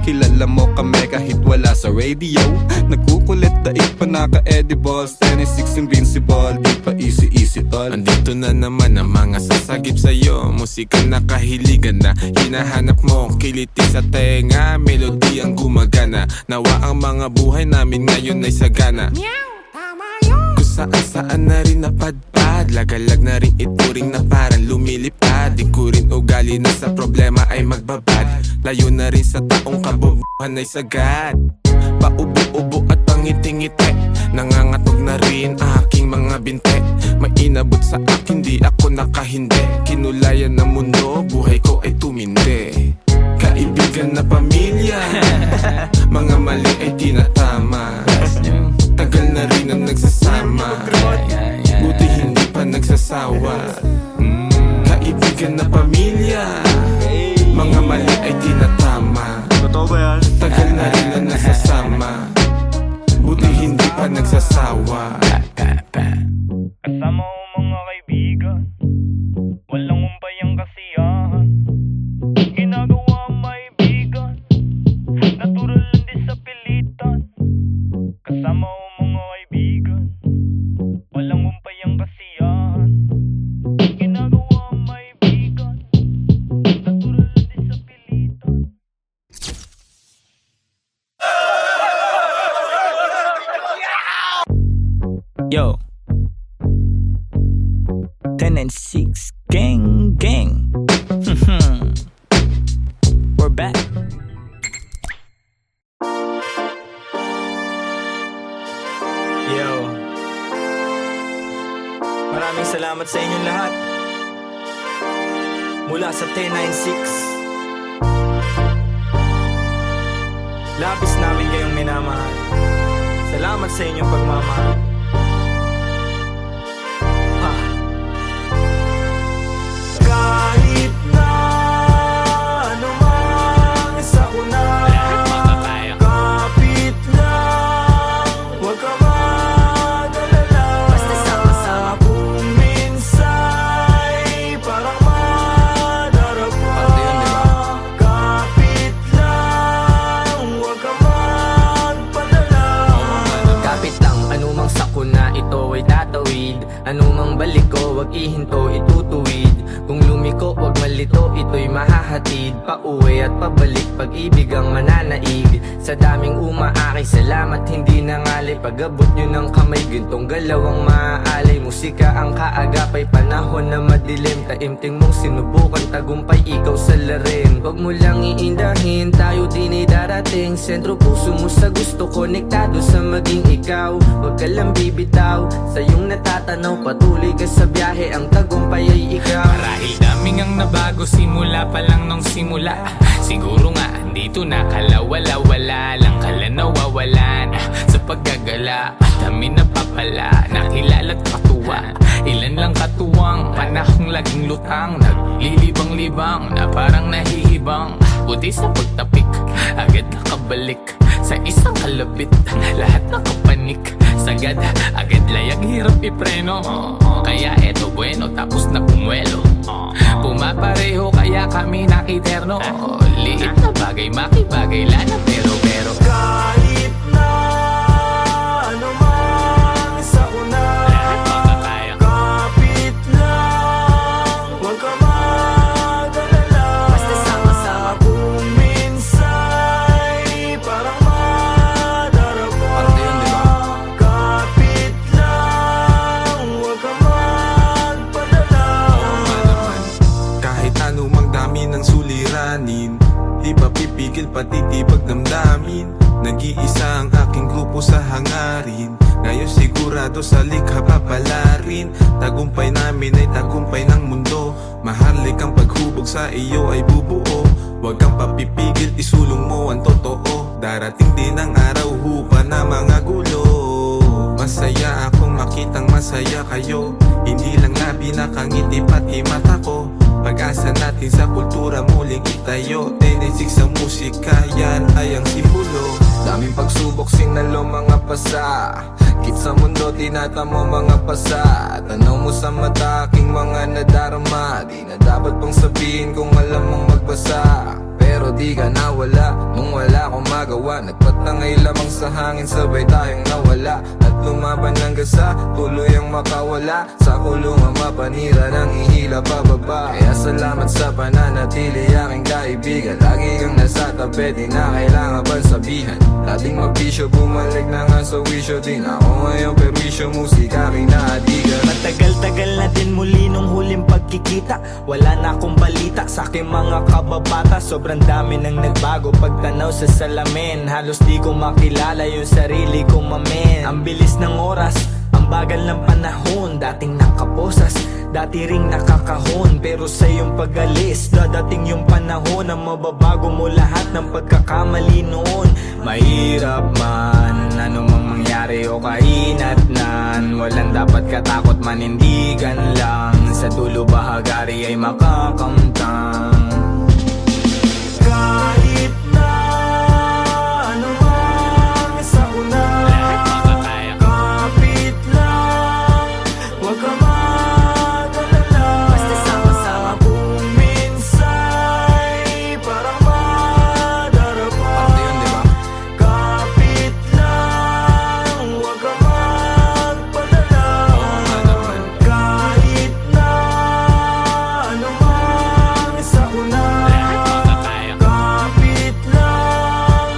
Kilala mo kami kahit wala sa radio. Nagkukulit daig pa naka-edibles. 26 invincible, di pa easy tol. Andito na naman ang mga sasagip sa'yo. Musika na kahiligan na hinahanap mo. Kiliti sa tenga, melody ang gumagana. Nawa ang mga buhay namin ngayon ay sagana. Kung saan-saan na rin napadpad. Lagalag na rin ituring na parang lumilipad. Di ko rin ugali na sa problema ay magbabad. Layo na rin sa taong kabobohan ay sagad. Paubo-ubo at pangiti-ngiti. Nangangatog na rin aking mga binte. May inabot sa akin di ako nakahindi. Kinulayan ng mundo, buhay ko ay tumindi. Kaibigan na pamilya, mga mali ay tinatama. Tagal na rin ang nagsasama, buti hindi pa nagsasawa. Kaibigan na pamilya, mga mali ay tinatama. Tagal na rin ang nagsasama, buti hindi pa nagsasawa. Kasama ko mga kaibigan, walang umpay ang kasiyahan. Ginagawa may bigan, natural lang di sa pilitan. Kasama ko mga kaibigan, walang umpay ang kasiyahan. Ginagawa may bigan, natural lang di sa pilitan. Yo, 10 and 6 gang gang. We're back. Yo, maraming salamat sa inyong lahat. Mula sa 1096, labis namin kayong minamahal. Salamat sa inyong pagmamahal. Kahit na anumang sa una, kapit lang, huwag ka mag-alala. Basta sama-sama. Kung minsa'y parang madarapa, kapit lang, huwag ka magpadala. Kapit lang, anumang sa ihinto, itutuwid. Kung lumiko, wag malito, ito'y mahahatid. Pauwi at pabalik, pag-ibig ang mananaig. Sa daming umaakay, salamat hindi nangalay. Pag-abot nyo ng kamay, gintong galaw ang maaalay. Musika ang kaagapay, panahon na madilim. Taimting mong sinubukan, tagumpay ikaw sa larin. Wag mo lang iindahin, tayo din ay darating. Sentro puso mo sa gusto, konektado sa maging ikaw. Wag ka lang bibitaw, sa iyong natatanaw. Patuloy ka sa biyahe, ang tagumpay ay ikaw. Marahil daming ang nabago simula pa lang nung simula. Siguro nga dito na kalawala-wala lang kala nawawalan sa paggagala. Dami napapala, nakilala't katuwa. Ilan lang katuwang, panahong laging lutang. Naglilibang-libang na parang nahihibang. Buti sa pagtapik, agad nakabalik sa isang kalabit. Lahat nakapanik, sagad, agad layag, hirap ipreno. Kaya eto bueno, tapos na pumwelo. Pumapareho kaya kami nakiterno. Liit na bagay, makibagay lana pero Kahit na ano man sa una, lahat makakaya. kapit lang, huwag ka mag-alala. Basta sama-sama. Kung minsa'y parang madarama, Parang yun, di ba? kapit lang, huwag ka magpadala. Kahit anumang dami ng suliranin, di pa pipigil patitibag damdamin. Nag-iisa ang aking grupo sa hangarin. Ngayon sigurado sa likha papalarin. Tagumpay namin ay tagumpay ng mundo. Mahalik ang paghubog sa iyo ay bubuo. Huwag kang papipigil, isulong mo ang totoo. Darating din ang araw, hupa na mga gulo. Masaya akong makitang masaya kayo. Hindi lang labi nakangiti pati mata ko. Pag-asa natin sa kultura muling itayo. 10-6 sa musika, yan ay ang simbolo. Daming pagsubok, sinalo mga pasa. Kit sa mundo, tinatamo mga pasa. Tanaw mo sa mata, aking mga nadarama. Di na dapat pang sabihin kung alam mong magbasa. Pero di ka nawala, nung wala akong magawa. Nagpatangay lamang sa hangin, sabay tayong nawala. At lumaban hanggang sa tuloy ang makawala. Sa kulungan mapanira ng ihila pababa. Kaya salamat sa pananatili aking kaibigan. Lagi kang nasa tabi, di na kailangan pang sabihan. Dating magbisyo, bumalik na nga sa wisyo din. Ako ngayon perwisyo, musika aking naadigan. Matagal-tagal na din muli nung huling pagkikita. Wala na akong balita sa aking mga kababata. Sobrang dami nang nagbago pagtanaw sa salamin. Halos di ko makilala yung sarili ko, mamen. Ang bilis ng oras, ang bagal ng panahon. Dating nakaposas, dati ring nakakahon. Pero sa iyong pag-alis, dadating yung panahon na mababago mo lahat ng pagkakamali noon. Mahirap man, anumang mangyari o kainatnan. Walang dapat katakot, manindigan lang. Sa dulo bahagari ay makakamtang. Kahit na ano man sa una, Lahat makakaya. kapit lang, huwag ka mag-alala. Basta sama-sama. Kung minsa'y parang madarama, Parang yun, di ba? kapit lang, huwag ka magpadala. Kahit na ano man sa una, Lahat makakaya. kapit lang,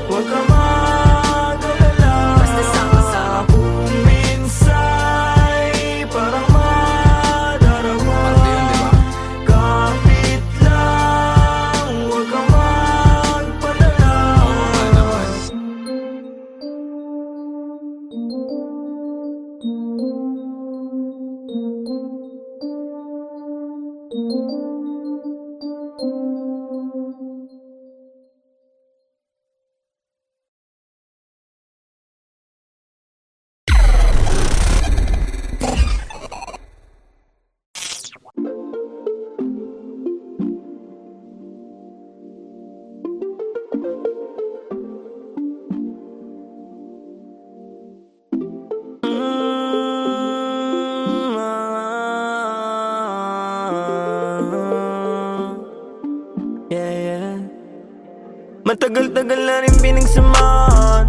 huwag ka mag-alala. Basta sama-sama. Kung minsa'y parang madarama, Parang yun, di ba? kapit lang, huwag ka magpadala. Matagal-tagal na rin pinagsamahan,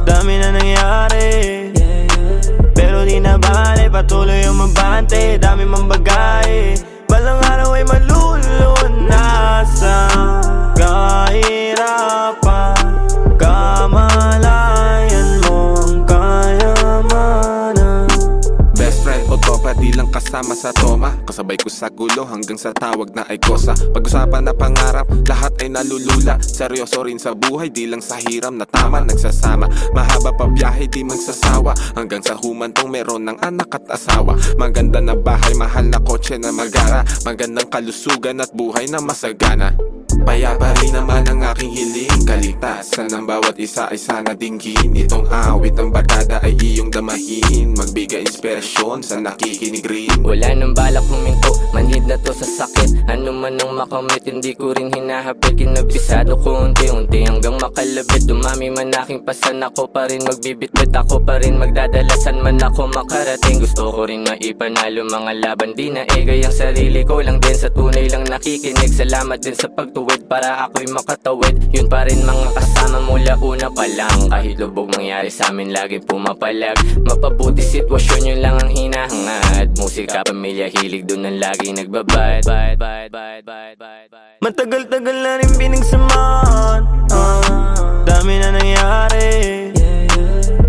dami na nangyari, pero di na bale patuloy umabante, dami mang bagay. Balang araw ay malulunasan. Kahirapan, kamalayan mo ang kayamanan. Best friend o tropa, di lang kasama sa toma. Kasabay ko sa gulo hanggang sa tawag na ay kosa. Pag-usapan na pangarap, lahat ay nalulula. Seryoso rin sa buhay, di lang sa hiram na tama nagsasama. Mahaba pa biyahe, di magsasawa. Hanggang sa humantong meron ng anak at asawa. Maganda na bahay, mahal na kotse na magara. Magandang kalusugan at buhay na masagana. Payapa rin naman ang aking hiling. Kaligtasan ng bawat isa ay sana dinggin. Itong awit ng barkada ay iyong damahin. Magbigay inspirasyon sa nakikinig rin. Wala nang balak huminto, manhid na to sa sakit. Ano man ang makamit, hindi ko rin hinahapit. Kinabisado ko unti-unti hanggang makalabit. Dumami man aking pasan, ako pa rin magbibitbit. Ako pa rin magdadalasan man ako makarating. Gusto ko rin maipanalo mga laban, di na egay ang sarili ko lang din. Sa tunay lang nakikinig, salamat din sa pagtuwid para ako'y makatawid. Yun pa rin mga kasama mula una pa lang. Kahit lubog mangyari sa amin, laging pumapalag. Mapabuti sitwasyon, yun lang ang hinahangad. Musika, pamilya, hilig, dun ang laging nagbabad. Matagal-tagal na rin pinagsamahan, dami na nangyari.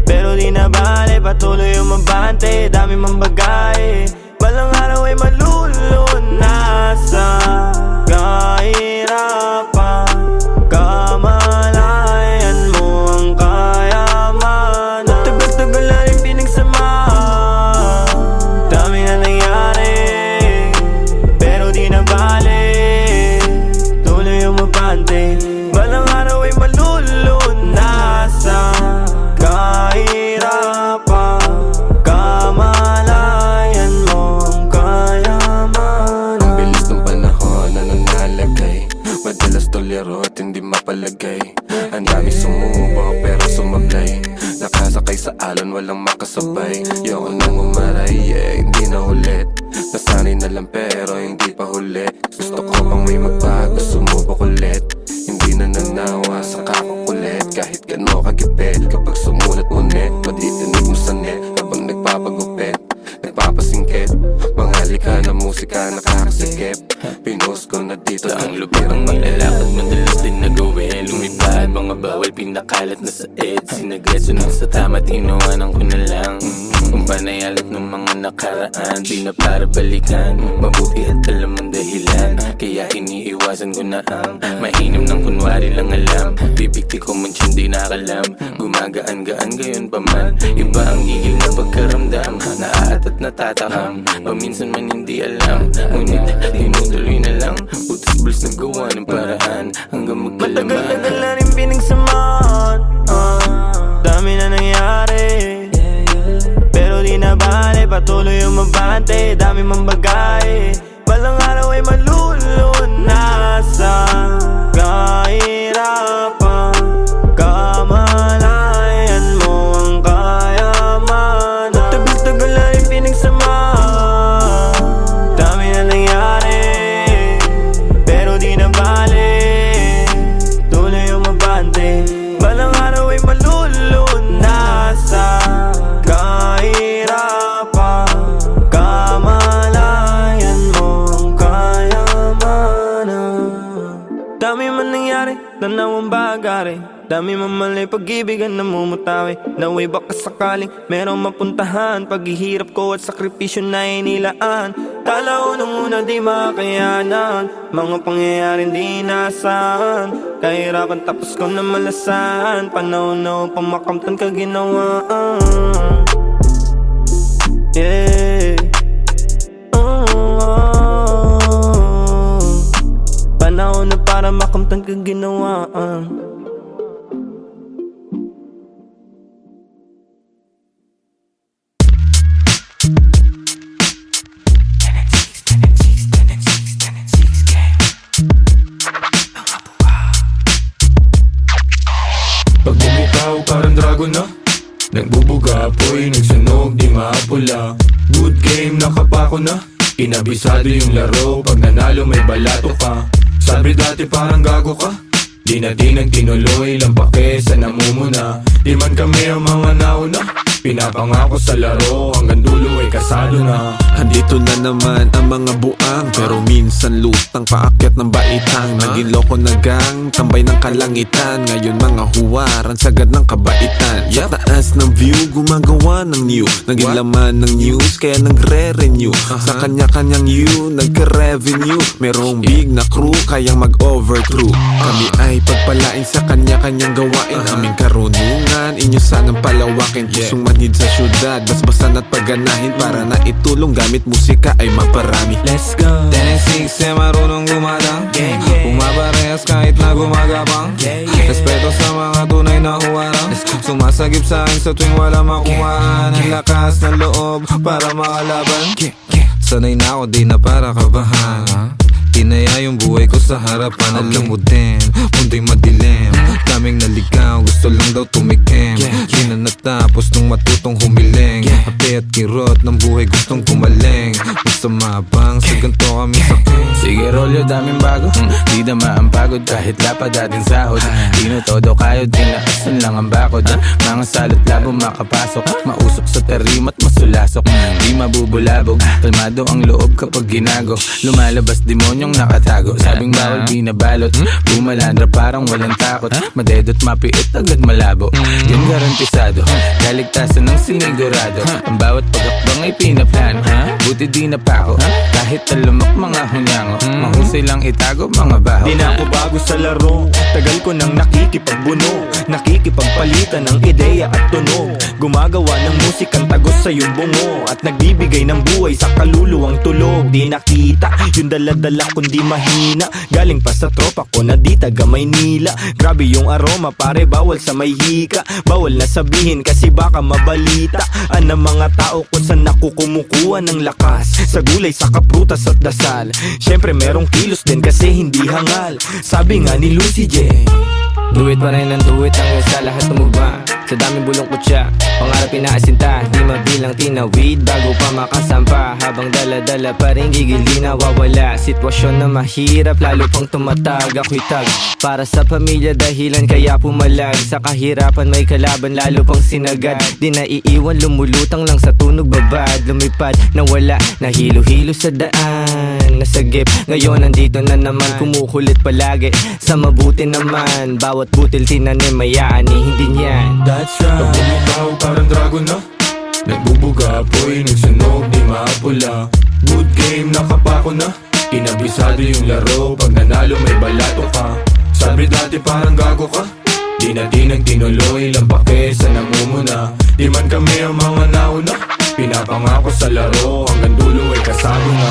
Pero di na bale, patuloy umabante, dami mang bagay. Balang araw ay malulunasan. Kahirapan, kamalayan mo ang kayamanan. Matagal-tagal na rin pinagsamahan, dami na nangyari. Pero di na bale, tuloy umabante. Balang araw ay malulunasan. Kahirapan, kamalayan mo ang kayamanan. Ang bilis ng panahon na nanalagay, madalas tolero at hindi mapalagay. Ang dami sumubo pero sumablay. Nakasakay sa alon, walang makasabay. Yoko nang umaray, hindi na ulit. Nasanay na lang pero hindi pa huli. Gusto ko pang may magbago, sumubok ulit. Hindi na nanawa sa kakukulit. Kahit gano kagipit, kapag sumulat mo net, matitinig mo sa net habang nagpapagupit, nagpapasingkit. Mga lika na musika nakakasikip. Pinost ko na dito Ang lubak ang nilalakad, madalas din nagawin. Lumipad, mga bawal pinakalat na sa ed. Sinagreso na sa tama, tinawanan ko na lang. Kung panayalat ng mga nakaraan, di na para balikan. Mabuti at alam ang dahilan, kaya iniiwasan ko na ang mainam ng kunwari lang alam. Bibigti ko man siya di nakalam, gumagaan-gaan gayon pa man. Iba ang higil na pagkaramdam, naaat at natatakam. Paminsan man hindi alam, ngunit tinutuloy na lang. Utos-buls na gawa ng paraan hanggang magkalaman. Matagal-tagal na rin pinagsamahan, dami na nangyari. Pero di na bale, patuloy umabante, dami mang bagay. Balang araw ay malulunasan. Kahirapan, kamalayan mo ang kayamanan. Matagal-tagal na rin pinagsamahan, dami na nangyari. Pero di na bale, tuloy umabante. Balang araw ay malulunasan. Kahirapan, kamalayan mo ang kayamanan. Dami man nangyari, tanaw ang bagari. Dami man mali, pag-ibigan na mumutawi. Naway baka sakaling merong mapuntahan. Paghihirap ko at sakripisyo na inilaan. Kala ko nung una di makayanan, mga pangyayaring di nasahan. Kahirapan tapos ko na malasan, panahon na upang makamtan ka ginawaan. Yeah. Panahon na para makamtan ka ginawaan. Pag bumitaw parang dragon na, nagbubuga apoy, nagsunog di maapula. Good game, nakapako na, inabisado yung laro. Pag nanalo may balato ka, sabi dati parang gago ka. Di na di nagtinuloy, lang pake sa namumuna. Di man kami ang mga nauna, Pinapangako sa laro, hanggang dulo ay kasado na. Andito na naman ang mga buang, pero minsan lutang paakyat ng baitang. Naging loko na gang, tambay ng kalangitan. Ngayon mga huwaran, sagad ng kabaitan. Sa taas ng view, gumagawa ng new. Naging laman ng news, kaya nagre-renew. Sa kanya-kanyang you, nagka-revenue. Merong big na crew, kayang mag-overcrew. Kami ay pagpalain sa kanya-kanyang gawain. Aming karunungan, inyo sanang palawakin. Pusong manhid sa syudad, basbasan at pagganahin. Para na itulong gamit musika ay maparami. Let's go. 10 and 6 eh marunong gumadang. Pumaparehas kahit na gumagapang. Respeto sa mga tunay na huwarang. Sumasagip sa akin sa tuwing wala makuhaan. Ang lakas ng loob para makalaban. Sanay na ako, di na para kabahan. Tinaya yung buhay ko sa harapan. Alam mo din, mundo'y madilim. Daming naligaw, gusto lang daw tumikim. Di na natapos nung matutong humiling. Ape at kirot ng buhay gustong kumaling. Basta mabang, sa ganito kami saking. Sige rolyo, daming bago. Di na ang pagod kahit lapad ating sahod. Di na todo kayod, tinaasan lang ang bakod. Mga salot labo makapasok, mausok sa tarimat masulasok. Di mabubulabog, kalmado ang loob kapag ginago. Lumalabas demonyong nakatago, sabing bawal di nabalot. Bumalandra parang walang takot, madedot mapiit agad malabo. Yan garantisado, kaligtasan ng sinigurado. Ang bawat pagakbang ay pinaplano. Buti di napako, kahit talamak mga hunyango. Mahusay lang itago mga baho. Di na ako bago sa laro, tagal ko nang nakikipagbuno. Nakikipagpalitan ng ideya at tunog. Gumagawa ng musikang tagos sa iyong bungo. At nagbibigay ng buhay sa kaluluwang tulog. Di nakita yung daladala kundi mahina. Galing pa sa tropa ko na di taga Maynila. Grabe yung aroma pare, bawal sa may hika. Bawal na sabihin kasi baka mabalita ang mga tao kung saan ako kumukuha ng lakas. Sa gulay, sa kaprutas at dasal. Syempre merong kilos din kasi hindi hangal. Sabi nga ni Lucy J, Do it pa rin ang do it hanggang sa lahat tumugma. Sa daming bulong kutya, pangarap pinaasinta. Di mabilang tinawid bago pa makasampa. Habang dala-dala pa rin gigil di nawawala. Sitwasyon na mahirap lalo pang tumatag. Ako'y tag para sa pamilya dahilan kaya pumalag. Sa kahirapan may kalaban lalo pang sinagad. Di naiiwan lumulutang lang sa tunog babad. Lumipad na wala, nahilo-hilo sa daan. Nasagip, ngayon nandito na naman. Kumukulit palagi, sa mabuti naman. Bawat butil tinanim may aani, hindi niyan. That's right. Pag bumitaw parang dragon na, nagbubuga apoy, nagsunog, di maapula. Good game, nakapako na. Kinabisado yung laro, pag nanalo may balato ka. Sabi dati parang gago ka, di na nagtinuloy, lang pake sa namumuna. Di man kami ang mga nauna, pinapangako sa laro, hanggang dulo ay kasado na.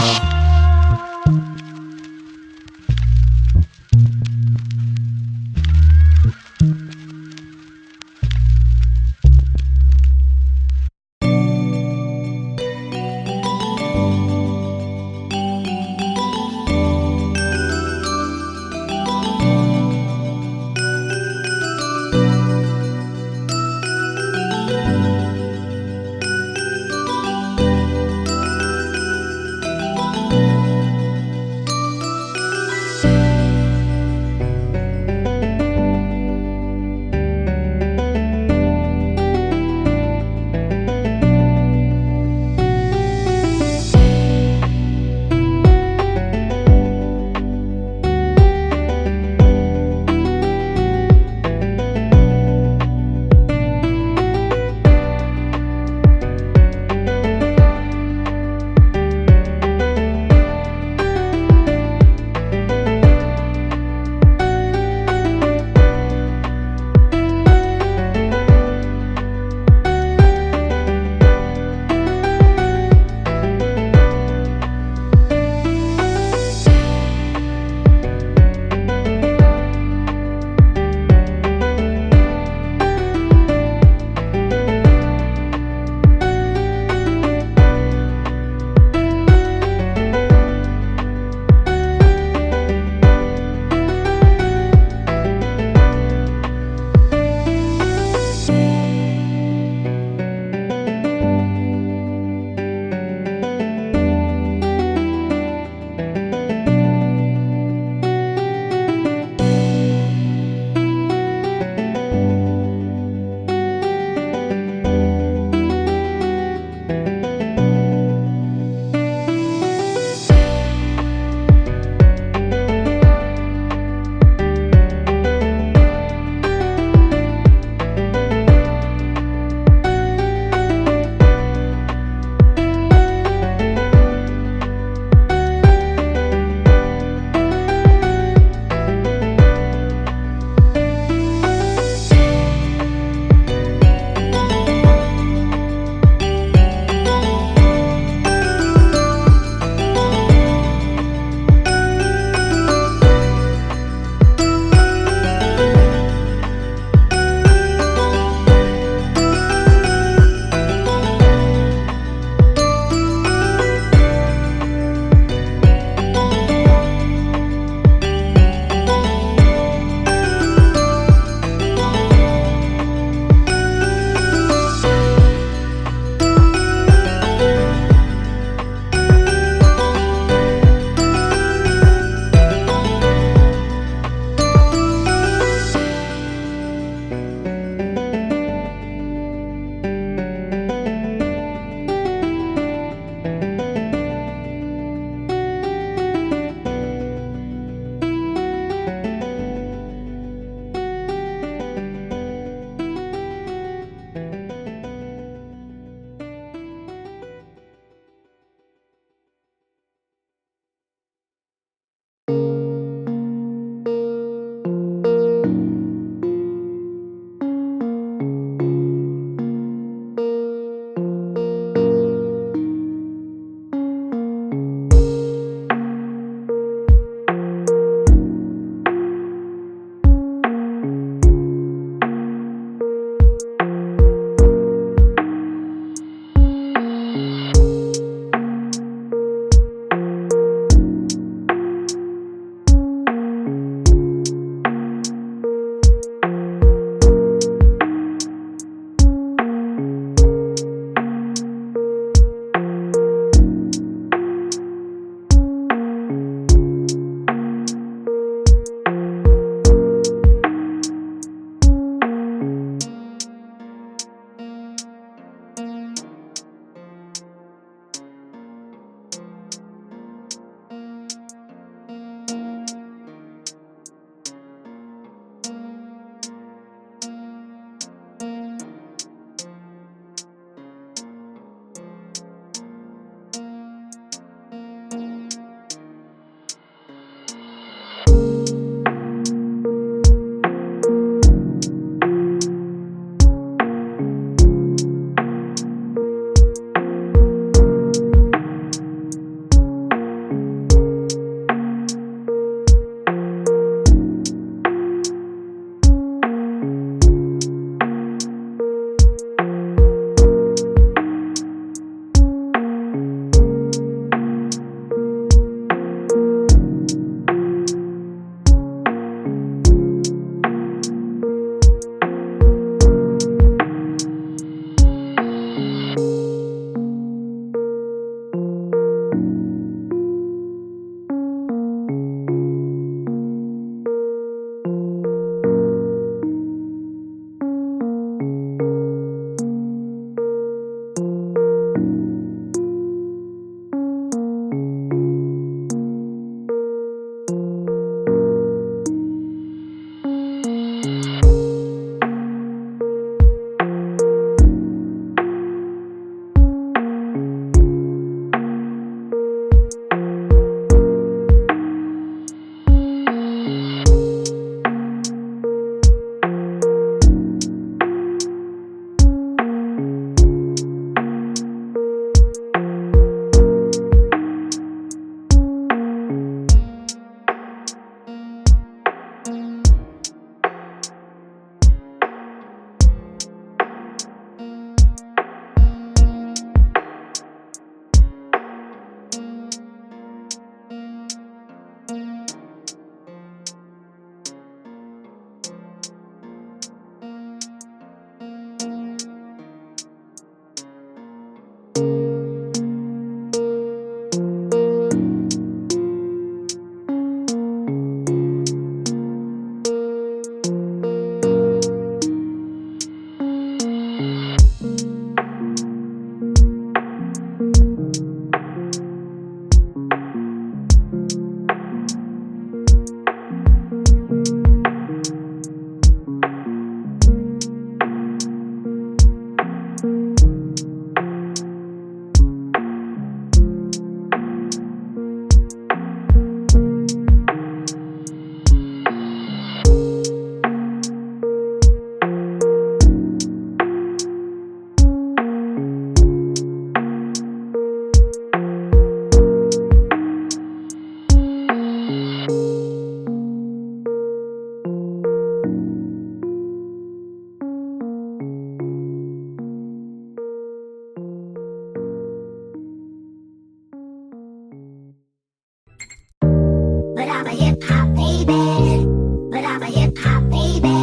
I'm a hip hop baby. But I'm a hip hop baby.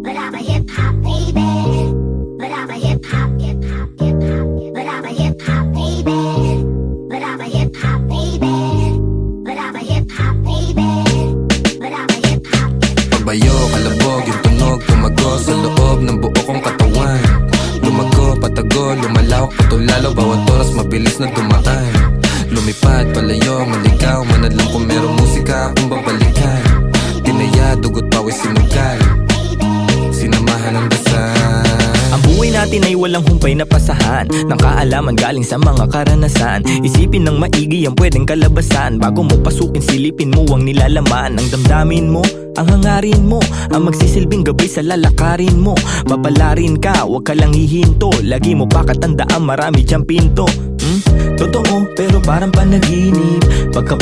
But I'm a hip hop baby. But I'm a hip hop, hip hop, hip hop. But I'm a hip hop baby. But I'm a hip hop baby. But I'm a hip hop baby. But I'm a hip hop. Pagbayo, kalabog, yung tunog tumago sa loob ng buo kong katawan. Lumago, patago, lumalawak, patulalo, bawat oras mabilis na dumaan. Lumipad, palayo, maligaw, manadlang kung merong musika akong babalikan. Tinaya, dugot, pawis, sinugal, sinamahan ng dasal. Ang buhay natin ay walang humpay na pasahan ng kaalaman galing sa mga karanasan. Isipin ng maigi ang pwedeng kalabasan. Bago mo pasukin, silipin mo ang nilalaman. Ang damdamin mo, ang hangarin mo, ang magsisilbing gabay sa lalakarin mo. Papalarin ka, wag ka lang hihinto. Lagi mo pa katandaan, marami diyang pinto. Totoo, pero parang panaginip. Pagka